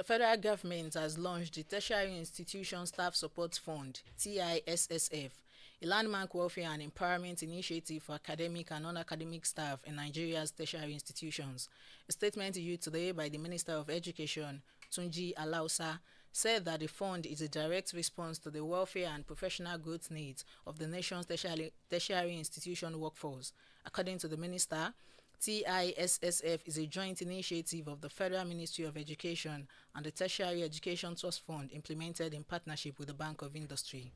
The federal government has launched the Tertiary Institution Staff Support Fund, TISSF, a landmark welfare and empowerment initiative for academic and non-academic staff in Nigeria's tertiary institutions. A statement issued today by the Minister of Education, Tunji Alausa, said that the fund is a direct response to the welfare and professional growth needs of the nation's tertiary institution workforce. According to the minister, TISSF is a joint initiative of the Federal Ministry of Education and the Tertiary Education Trust Fund implemented in partnership with the Bank of Industry.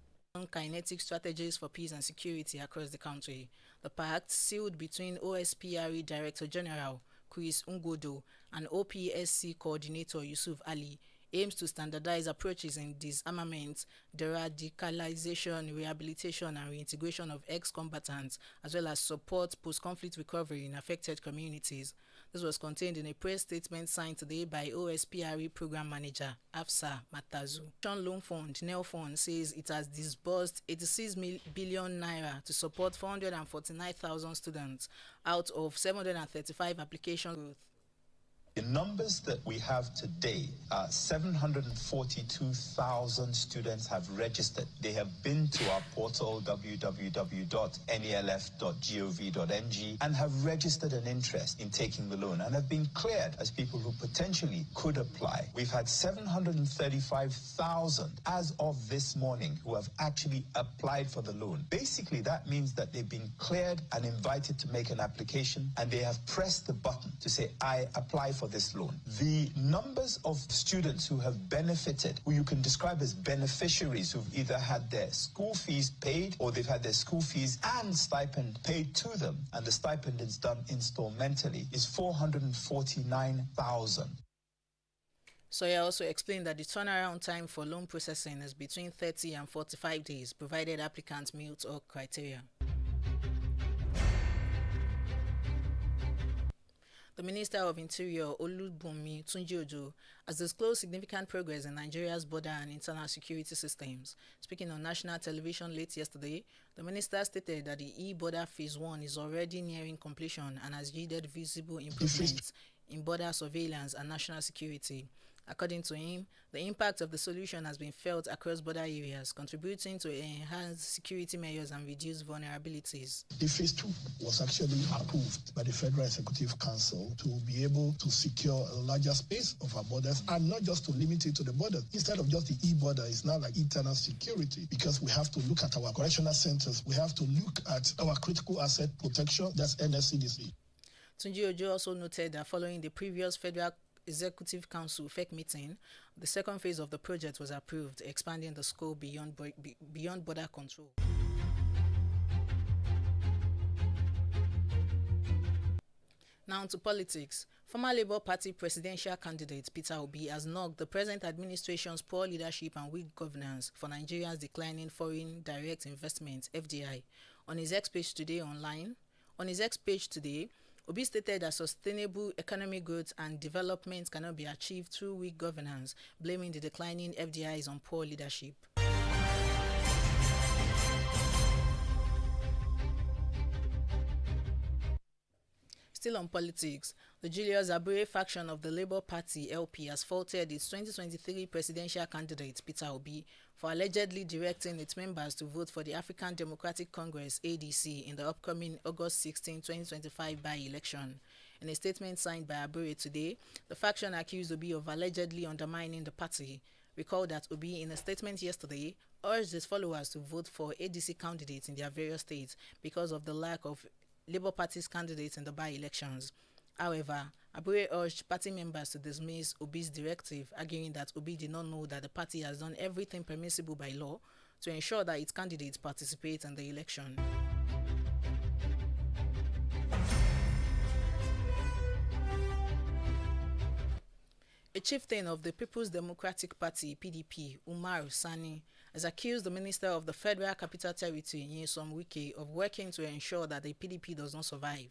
Kinetic strategies for peace and security across the country. The pact, sealed between OSPRE Director General Chris Ngodo and OPSC Coordinator Yusuf Ali, aims to standardize approaches in disarmament, deradicalization, rehabilitation, and reintegration of ex-combatants, as well as support post-conflict recovery in affected communities. This was contained in a press statement signed today by OSPRE Program Manager Afsa Matazu. The Loan Fund, NEL Fund, says it has disbursed 86 billion naira to support 449,000 students out of 735 applications. The numbers that we have today are 742,000 students have registered. They have been to our portal www.nelf.gov.ng and have registered an interest in taking the loan and have been cleared as people who potentially could apply. We've had 735,000 as of this morning who have actually applied for the loan. Basically, that means that they've been cleared and invited to make an application, and they have pressed the button to say, I apply for this loan. The numbers of students who have benefited, who you can describe as beneficiaries, who've either had their school fees paid or they've had their school fees and stipend paid to them, and the stipend is done installmentally, is 449,000. So he also explained that the turnaround time for loan processing is between 30 and 45 days, provided applicants meet all criteria. The Minister of Interior, Folawunmi Olaniyan, has disclosed significant progress in Nigeria's border and internal security systems. Speaking on national television late yesterday, the minister stated that the e-border phase 1 is already nearing completion and has yielded visible improvements in border surveillance and national security. According to him, the impact of the solution has been felt across border areas, contributing to enhanced security measures and reduced vulnerabilities. The phase 2 was actually approved by the Federal Executive Council to be able to secure a larger space of our borders, and not just to limit it to the borders. Instead of just the e-border, it's now like internal security, because we have to look at our correctional centers. We have to look at our critical asset protection, that's NSCDC. Tunji Ojo also noted that following the previous Federal Executive Council FEC meeting, the second phase of the project was approved, expanding the scope beyond border control. Now to politics. Former Labour Party presidential candidate Peter Obi has knocked the present administration's poor leadership and weak governance for Nigeria's declining foreign direct investment (FDI). On his X page today, Obi stated that sustainable economic growth and development cannot be achieved through weak governance, blaming the declining FDIs on poor leadership. Still on politics, the Julius Abure faction of the Labour Party LP has faulted its 2023 presidential candidate Peter Obi for allegedly directing its members to vote for the African Democratic Congress ADC in the upcoming August 16, 2025 by-election. In a statement signed by Abure today, the faction accused Obi of allegedly undermining the party. Recall that Obi, in a statement yesterday, urged his followers to vote for ADC candidates in their various states because of the lack of Labour Party's candidates in the by-elections. However, Abure urged party members to dismiss Obi's directive, arguing that Obi did not know that the party has done everything permissible by law to ensure that its candidates participate in the election. A chieftain of the People's Democratic Party, PDP, Umar Sani, has accused the Minister of the Federal Capital Territory, Nyesom Wike, of working to ensure that the PDP does not survive.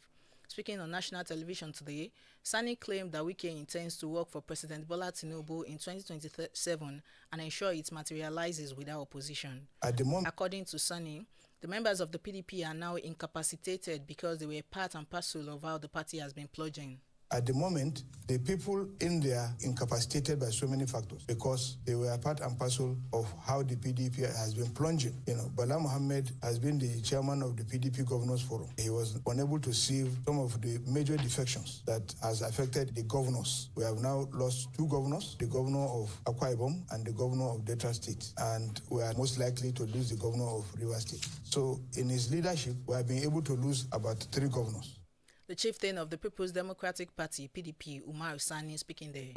Speaking on national television today, Sani claimed that Wike intends to work for President Bola Tinubu in 2027 and ensure it materializes without opposition. According to Sani, the members of the PDP are now incapacitated because they were part and parcel of how the party has been plodding. At the moment, the people in there incapacitated by so many factors because they were part and parcel of how the PDP has been plunging. Bala Mohammed has been the chairman of the PDP Governors Forum. He was unable to sieve some of the major defections that has affected the governors. We have now lost 2 governors, the governor of Akwa Ibom and the governor of Delta State, and we are most likely to lose the governor of Rivers State. So in his leadership, we have been able to lose about 3 governors. The chieftain of the People's Democratic Party, PDP, Umar Sani, speaking there.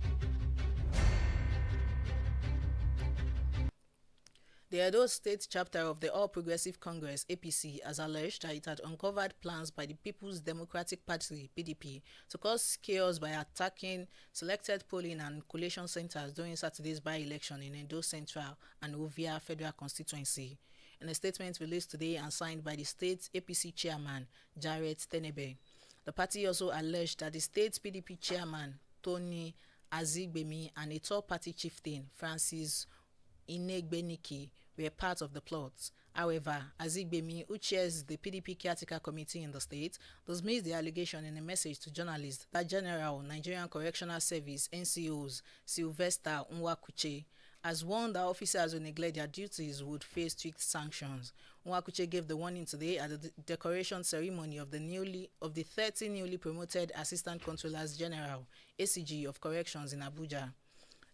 The Edo State chapter of the All Progressive Congress, APC, has alleged that it had uncovered plans by the People's Democratic Party, PDP, to cause chaos by attacking selected polling and collation centers during Saturday's by-election in Edo Central and Ovia Federal Constituency. In a statement released today and signed by the state's APC chairman, Jarrett Tenebe, the party also alleged that the state's PDP chairman, Tony Azigbemi, and a third-party chieftain, Francis Inegbeniki, were part of the plot. However, Azigbemi, who chairs the PDP caretaker committee in the state, dismissed the allegation in a message to journalists that General Nigerian Correctional Service (NCOs) Sylvester Nwakuche has warned that officers who neglect their duties would face strict sanctions. Nwakuche gave the warning today at the decoration ceremony of the 30 newly promoted Assistant Controllers General (ACG) of Corrections in Abuja.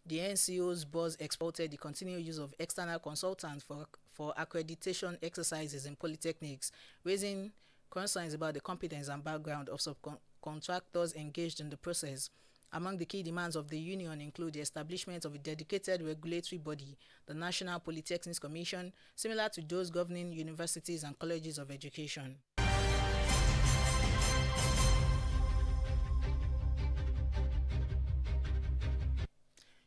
The NCO's boss exported the continued use of external consultants for accreditation exercises in polytechnics, raising concerns about the competence and background of subcontractors engaged in the process. Among the key demands of the union include the establishment of a dedicated regulatory body, the National Polytechnics Commission, similar to those governing universities and colleges of education.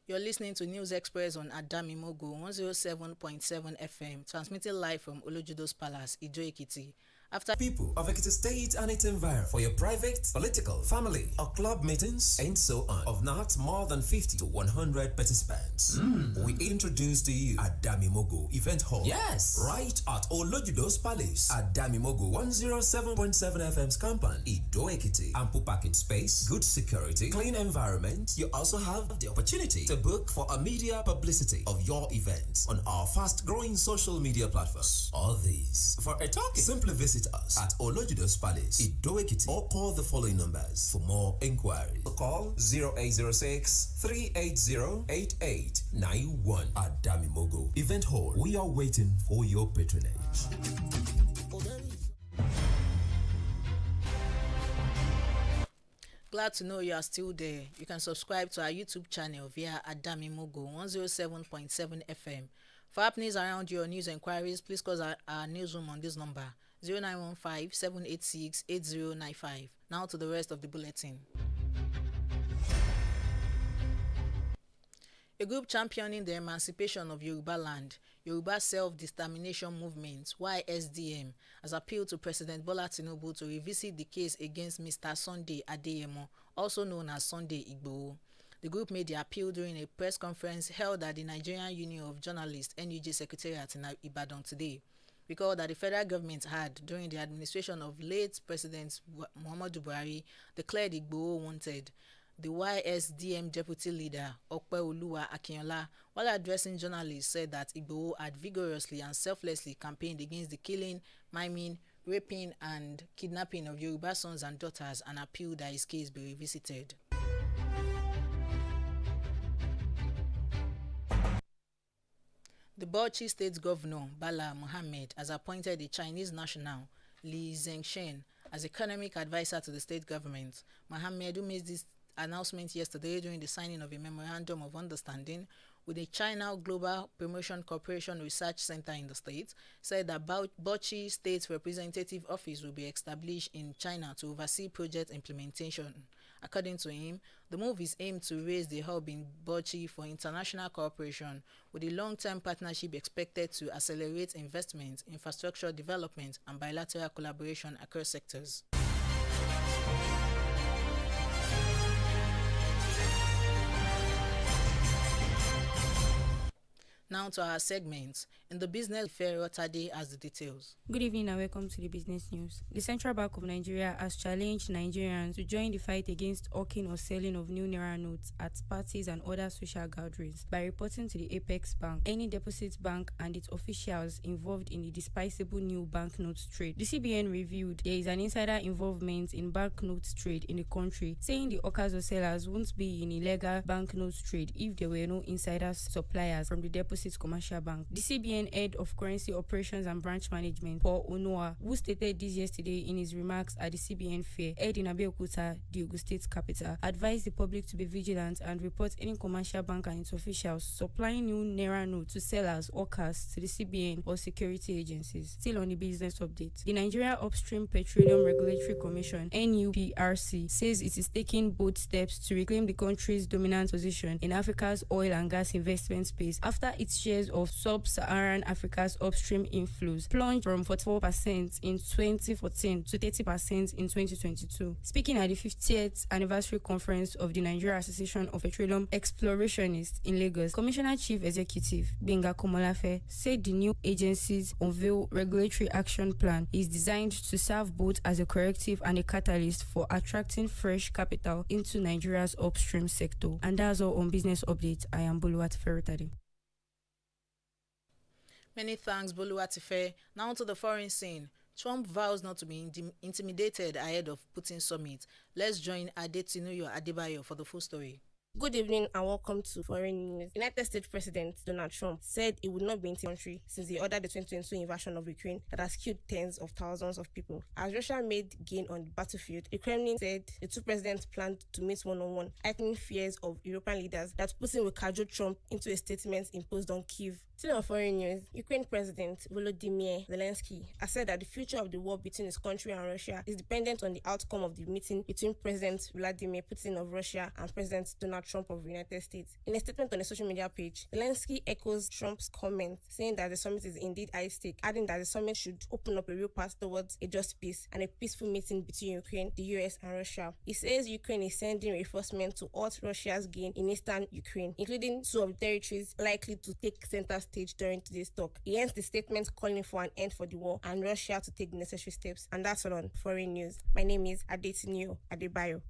You're listening to News Express on Adamimogo 107.7 FM, transmitting live from Olojudo's Palace, Ido-Ekiti. After people of Ekiti State and its environment for your private, political, family, or club meetings, and so on, of not more than 50 to 100 participants. We introduce to you Adamimogo Event Hall. Yes, right at Olojudo's Palace. Adamimogo 107.7 FM's compound, Ido-Ekiti. Ample parking space, good security, clean environment. You also have the opportunity to book for a media publicity of your events on our fast-growing social media platforms. All these for a talking. Simply visit us at Olojudo's Palace, Ido-Ekiti, or call the following numbers for more inquiries. Call 0806-380-8891 at Adamimogo Event Hall. We are waiting for your patronage. Glad to know you are still there. You can subscribe to our YouTube channel via Adamimogo 107.7 FM. For happenings around your news inquiries, please call our newsroom on this number 0915-786-8095. Now to the rest of the bulletin. A group championing the emancipation of Yoruba land, Yoruba Self-Determination Movement, YSDM, has appealed to President Bola Tinubu to revisit the case against Mr. Sunday Adeyemo, also known as Sunday Igboho. The group made the appeal during a press conference held at the Nigerian Union of Journalists (NUJ) Secretariat in Ibadan today. Recall that the federal government had, during the administration of late President Muhammadu Buhari, declared Igboho wanted. The YSDM deputy leader, Opeoluwa Akinyola, while addressing journalists, said that Igboho had vigorously and selflessly campaigned against the killing, maiming, raping, and kidnapping of Yoruba sons and daughters, and appealed that his case be revisited. The Bauchi State Governor, Bala Mohammed, has appointed the Chinese national, Li Zhengshen, as economic advisor to the state government. Mohammed, who made this announcement yesterday during the signing of a memorandum of understanding with the China Global Promotion Corporation Research Center in the state, said that Bauchi State Representative Office will be established in China to oversee project implementation. According to him, the move is aimed to raise the hub in Bauchi for international cooperation, with a long-term partnership expected to accelerate investment, infrastructure development, and bilateral collaboration across sectors. Now to our segment. In the business, Ferro Tade has the details. Good evening and welcome to the business news. The Central Bank of Nigeria has challenged Nigerians to join the fight against hawking or selling of new naira notes at parties and other social gatherings by reporting to the Apex Bank, any deposit bank and its officials involved in the despicable new banknotes trade. The CBN revealed there is an insider involvement in banknotes trade in the country, saying the hawkers or sellers won't be in illegal banknotes trade if there were no insider suppliers from the deposit commercial bank. The CBN head of currency operations and branch management, Paul Onoa, who stated this yesterday in his remarks at the CBN fair held in Abeokuta, the Ogun State capital, advised the public to be vigilant and report any commercial bank and its officials supplying new naira notes to sellers or hawkers to the CBN or security agencies. Still on the business update, the Nigeria Upstream Petroleum Regulatory Commission (NUPRC) says it is taking bold steps to reclaim the country's dominant position in Africa's oil and gas investment space after its shares of sub-Saharan Africa's upstream inflows plunged from 44% in 2014 to 30% in 2022. Speaking at the 50th anniversary conference of the Nigeria Association of Petroleum Explorationists in Lagos, Commissioner Chief Executive Benga Komolafe said the new agency's unveiled regulatory action plan is designed to serve both as a corrective and a catalyst for attracting fresh capital into Nigeria's upstream sector. And that's all on Business Update. I am Boluwat Ferrotade. Many thanks, Boluwatife. Now to the foreign scene. Trump vows not to be intimidated ahead of Putin summit. Let's join Adetinuyo Adebayo for the full story. Good evening and welcome to Foreign News. United States President Donald Trump said he would not be in the country since he ordered the 2022 invasion of Ukraine that has killed tens of thousands of people. As Russia made gain on the battlefield, the Kremlin said the two presidents planned to meet one-on-one, heightening fears of European leaders that Putin will cajole Trump into a statement imposed on Kyiv. Still on foreign news, Ukraine President Volodymyr Zelensky has said that the future of the war between his country and Russia is dependent on the outcome of the meeting between President Vladimir Putin of Russia and President Donald Trump of the United States. In a statement on a social media page, Zelensky echoes Trump's comment, saying that the summit is indeed high stake, adding that the summit should open up a real path towards a just peace and a peaceful meeting between Ukraine, the US, and Russia. He says Ukraine is sending reinforcements to halt Russia's gain in eastern Ukraine, including two of the territories likely to take center stage during today's talk. He ends the statement calling for an end for the war and Russia to take the necessary steps. And that's all on Foreign News. My name is Adetinuyo Adebayo.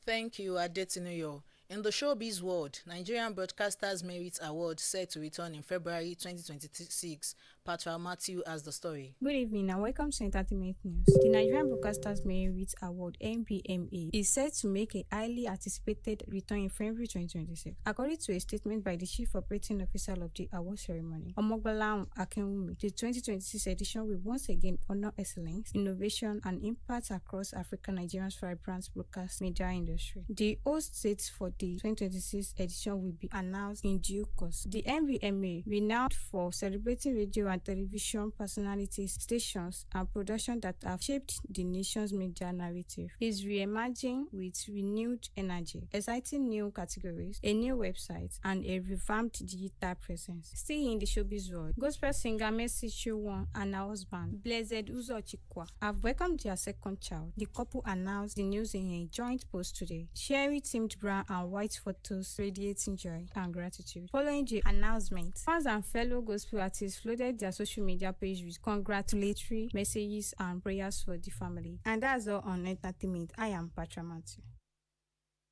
Thank you, Adetinuyo. In the showbiz world, Nigerian Broadcasters Merit Award set to return in February 2026. Patra Matthew has the story. Good evening and welcome to Entertainment News. The Nigerian Broadcasters Merit Award (NBMA) is set to make a highly anticipated return in February 2026, according to a statement by the Chief Operating Officer of the award ceremony, Omogbola Akinwumi. The 2026 edition will once again honor excellence, innovation, and impact across African Nigerians' vibrant broadcast media industry. The host dates for the 2026 edition will be announced in due course. The NBMA, renowned for celebrating radio and television personalities, stations, and productions that have shaped the nation's media narrative, is re-emerging with renewed energy, exciting new categories, a new website, and a revamped digital presence. Still in the showbiz world, gospel singer Mercy Chinwo and her husband, Blessed Uzo Chikwa, have welcomed their second child. The couple announced the news in a joint post today, sharing themed brown and white photos radiating joy and gratitude. Following the announcement, fans and fellow gospel artists flooded their social media page with congratulatory messages and prayers for the family. And that's all on Entertainment. I am Patra Matthew.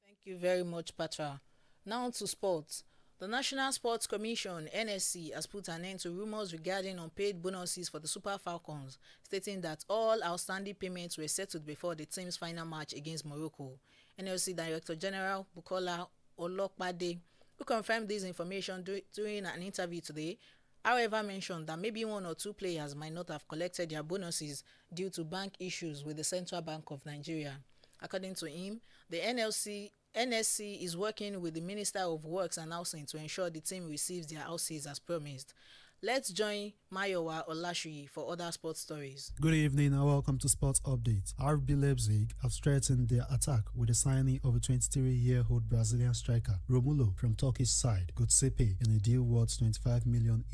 Thank you very much, Patra. Now to sports. The National Sports Commission (NSC) has put an end to rumors regarding unpaid bonuses for the Super Falcons, stating that all outstanding payments were settled before the team's final match against Morocco. NLC Director General Bukola Olokpade, who confirmed this information during an interview today, however mentioned that maybe one or two players might not have collected their bonuses due to bank issues with the Central Bank of Nigeria. According to him, the NSC is working with the Minister of Works and Housing to ensure the team receives their houses as promised. Let's join Mayowa Olashuyi for other sports stories. Good evening and welcome to Sports Update. RB Leipzig have strengthened their attack with the signing of a 23-year-old Brazilian striker, Romulo, from Turkish side, Gotsepe, in a deal worth €25 million.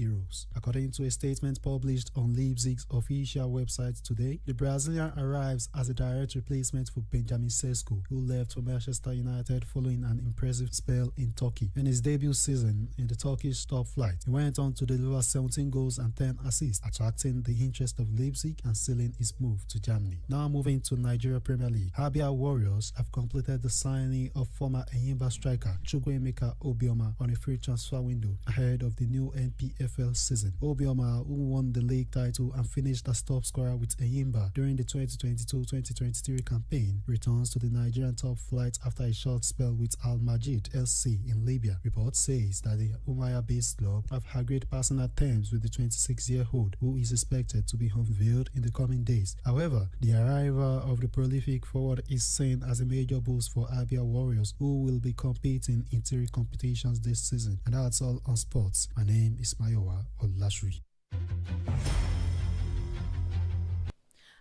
According to a statement published on Leipzig's official website today, the Brazilian arrives as a direct replacement for Benjamin Sesko, who left for Manchester United following an impressive spell in Turkey. In his debut season in the Turkish top flight, he went on to deliver 17 goals and 10 assists, attracting the interest of Leipzig and sealing his move to Germany. Now moving to Nigeria Premier League, Abia Warriors have completed the signing of former Enyimba striker Chukwuemeka Obioma on a free transfer window ahead of the new NPFL season. Obioma, who won the league title and finished as top scorer with Enyimba during the 2022-2023 campaign, returns to the Nigerian top flight after a short spell with Al Majid LC in Libya. Report says that the Umaya-based club have agreed personal terms with the 26-year-old, who is expected to be unveiled in the coming days. However, the arrival of the prolific forward is seen as a major boost for Abia Warriors, who will be competing in 3 competitions this season. And that's all on sports. My name is Mayowa Olashuyi.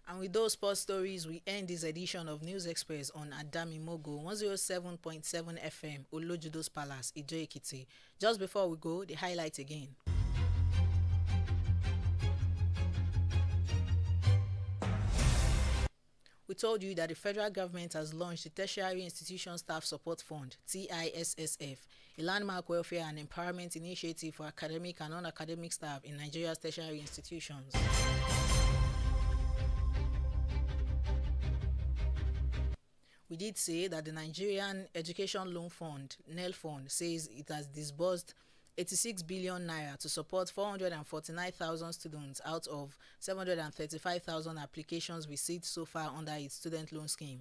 And with those sports stories, we end this edition of News Express on Adamimogo 107.7 FM, Olojudo's Palace, Ijo-Ekiti. Just before we go, the highlight again. We told you that the federal government has launched the Tertiary Institution Staff Support Fund, TISSF, a landmark welfare and empowerment initiative for academic and non-academic staff in Nigeria's tertiary institutions. We did say that the Nigerian Education Loan Fund, NEL Fund, says it has disbursed 86 billion naira to support 449,000 students out of 735,000 applications received so far under its student loan scheme.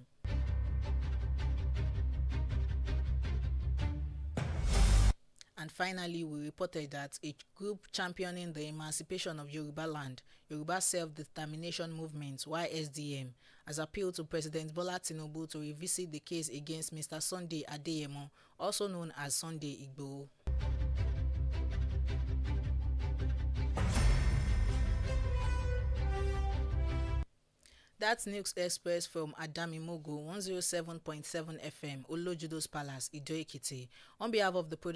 And finally, we reported that a group championing the emancipation of Yoruba land, Yoruba Self-Determination Movement, YSDM, has appealed to President Bola Tinubu to revisit the case against Mr. Sunday Adeyemo, also known as Sunday Igboho. That's News Express from Adamimogo 107.7 FM, Olojudo's Palace, Ijo-Ekiti. On behalf of the production